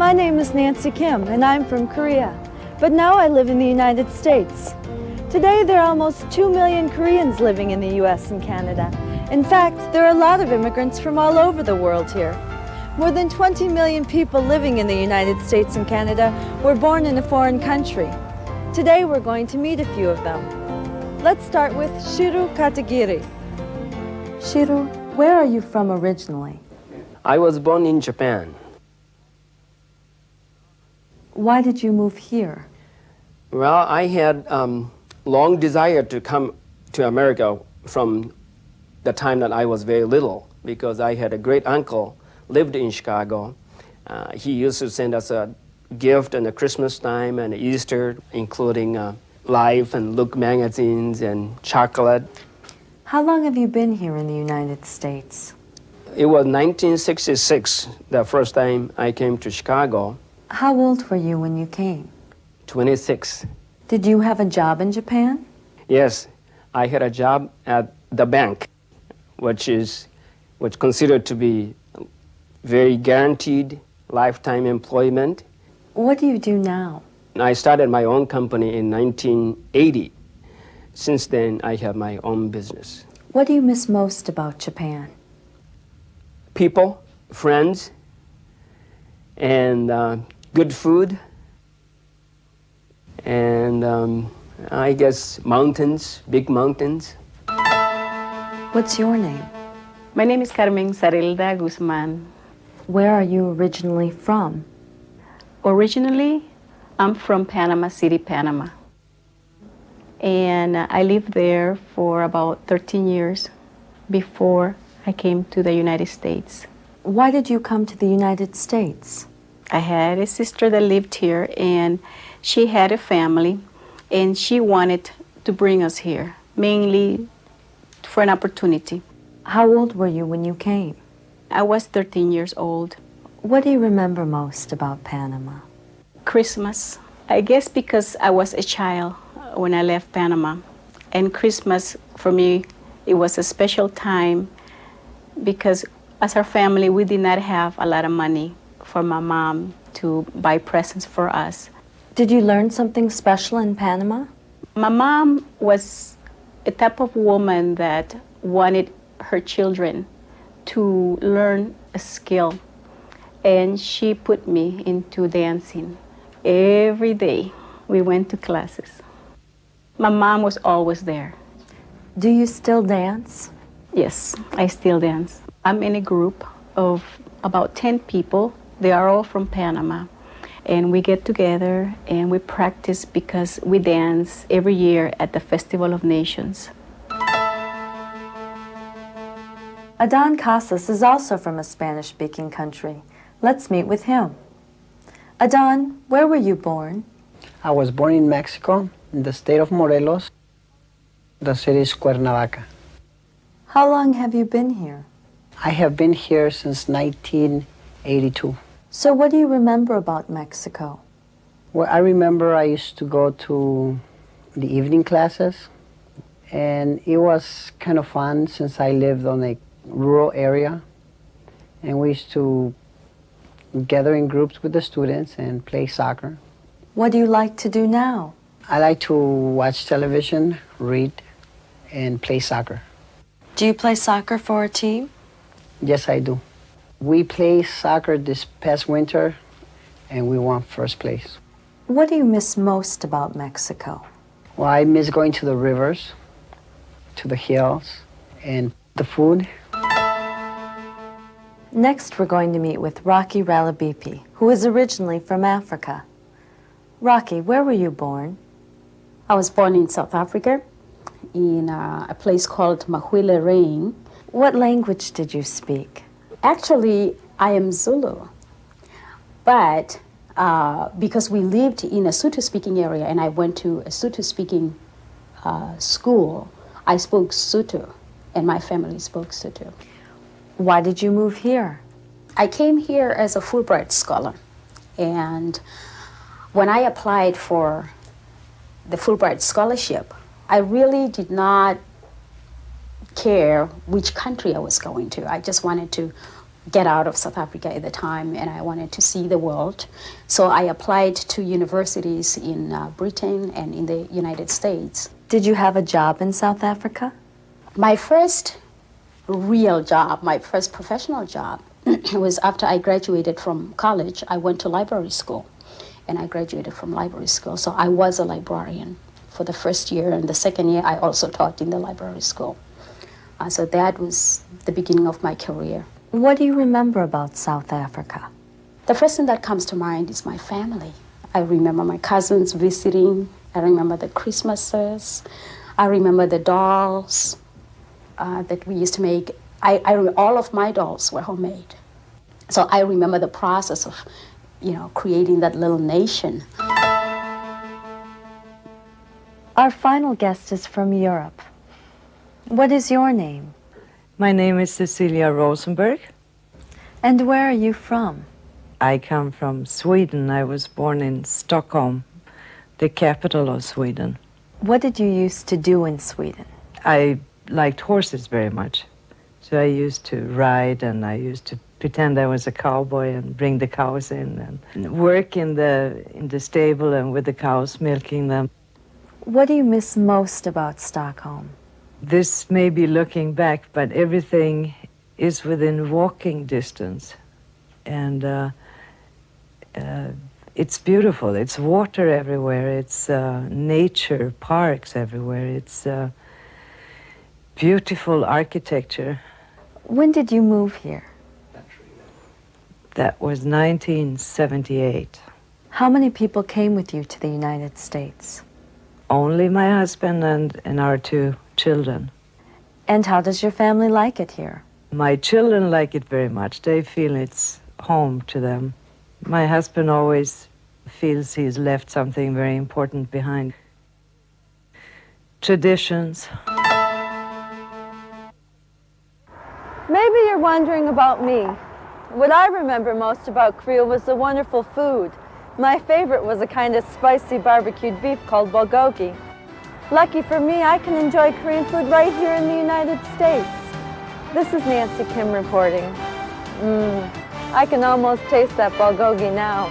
My name is Nancy Kim, and I'm from Korea. But now I live in the United States. Today, there are almost 2 million Koreans living in the US and Canada. In fact, there are a lot of immigrants from all over the world here. More than 20 million people living in the United States and Canada were born in a foreign country. Today, we're going to meet a few of them. Let's start with Shiru Katagiri. Shiru, where are you from originally? I was born in Japan. Why did you move here? Well, I had long desire to come to America from the time that I was very little, because I had a great uncle lived in Chicago. He used to send us a gift in the Christmas time and Easter, including Life and Look magazines and chocolate. How long have you been here in the United States? It was 1966, the first time I came to Chicago. How old were you when you came? 26. Did you have a job in Japan? Yes, I had a job at the bank, which considered to be very guaranteed lifetime employment. What do you do now? I started my own company in 1980. Since then, I have my own business. What do you miss most about Japan? People, friends, and good food, and I guess mountains, big mountains. What's your name? My name is Carmen Sarilda Guzman. Where are you originally from? Originally, I'm from Panama City, Panama. And I lived there for about 13 years before I came to the United States. Why did you come to the United States? I had a sister that lived here, and she had a family, and she wanted to bring us here, mainly for an opportunity. How old were you when you came? I was 13 years old. What do you remember most about Panama? Christmas. I guess because I was a child when I left Panama. And Christmas, for me, it was a special time because as our family, we did not have a lot of money for my mom to buy presents for us. Did you learn something special in Panama? My mom was a type of woman that wanted her children to learn a skill, and she put me into dancing. Every day we went to classes. My mom was always there. Do you still dance? Yes, I still dance. I'm in a group of about 10 people. They are all from Panama. And we get together and we practice because we dance every year at the Festival of Nations. Adan Casas is also from a Spanish-speaking country. Let's meet with him. Adan, where were you born? I was born in Mexico, in the state of Morelos. The city is Cuernavaca. How long have you been here? I have been here since 1982. So what do you remember about Mexico? Well, I remember I used to go to the evening classes, and it was kind of fun since I lived on a rural area, and we used to gather in groups with the students and play soccer. What do you like to do now? I like to watch television, read, and play soccer. Do you play soccer for a team? Yes, I do. We played soccer this past winter, and we won first place. What do you miss most about Mexico? Well, I miss going to the rivers, to the hills, and the food. Next, we're going to meet with Rocky Ralabipi, who is originally from Africa. Rocky, where were you born? I was born in South Africa, in a place called Mahwile Rain. What language did you speak? Actually, I am Zulu, but because we lived in a Sotho-speaking area and I went to a Sotho-speaking school, I spoke Sotho, and my family spoke Sotho. Why did you move here? I came here as a Fulbright scholar, and when I applied for the Fulbright scholarship, I really did not care which country I was going to. I just wanted to get out of South Africa at the time, and I wanted to see the world. So I applied to universities in Britain and in the United States. Did you have a job in South Africa? My first real job, my first professional job, was after I graduated from college. I went to library school, and I graduated from library school. So I was a librarian for the first year, and the second year I also taught in the library school. So that was the beginning of my career. What do you remember about South Africa? The first thing that comes to mind is my family. I remember my cousins visiting. I remember the Christmases. I remember the dolls that we used to make. All of my dolls were homemade. So I remember the process of, creating that little nation. Our final guest is from Europe. What is your name? My name is Cecilia Rosenberg. And where are you from? I come from Sweden. I was born in Stockholm, the capital of Sweden. What did you used to do in Sweden? I liked horses very much. So I used to ride, and I used to pretend I was a cowboy and bring the cows in and work in the stable and with the cows, milking them. What do you miss most about Stockholm? This may be looking back, but everything is within walking distance. And it's beautiful. It's water everywhere. It's nature, parks everywhere. It's beautiful architecture. When did you move here? That was 1978. How many people came with you to the United States? Only my husband and our 2 children. And how does your family like it here? My children like it very much. They feel it's home to them. My husband always feels he's left something very important behind. Traditions. Maybe you're wondering about me. What I remember most about Korea was the wonderful food. My favorite was a kind of spicy barbecued beef called bulgogi. Lucky for me, I can enjoy Korean food right here in the United States. This is Nancy Kim reporting. I can almost taste that bulgogi now.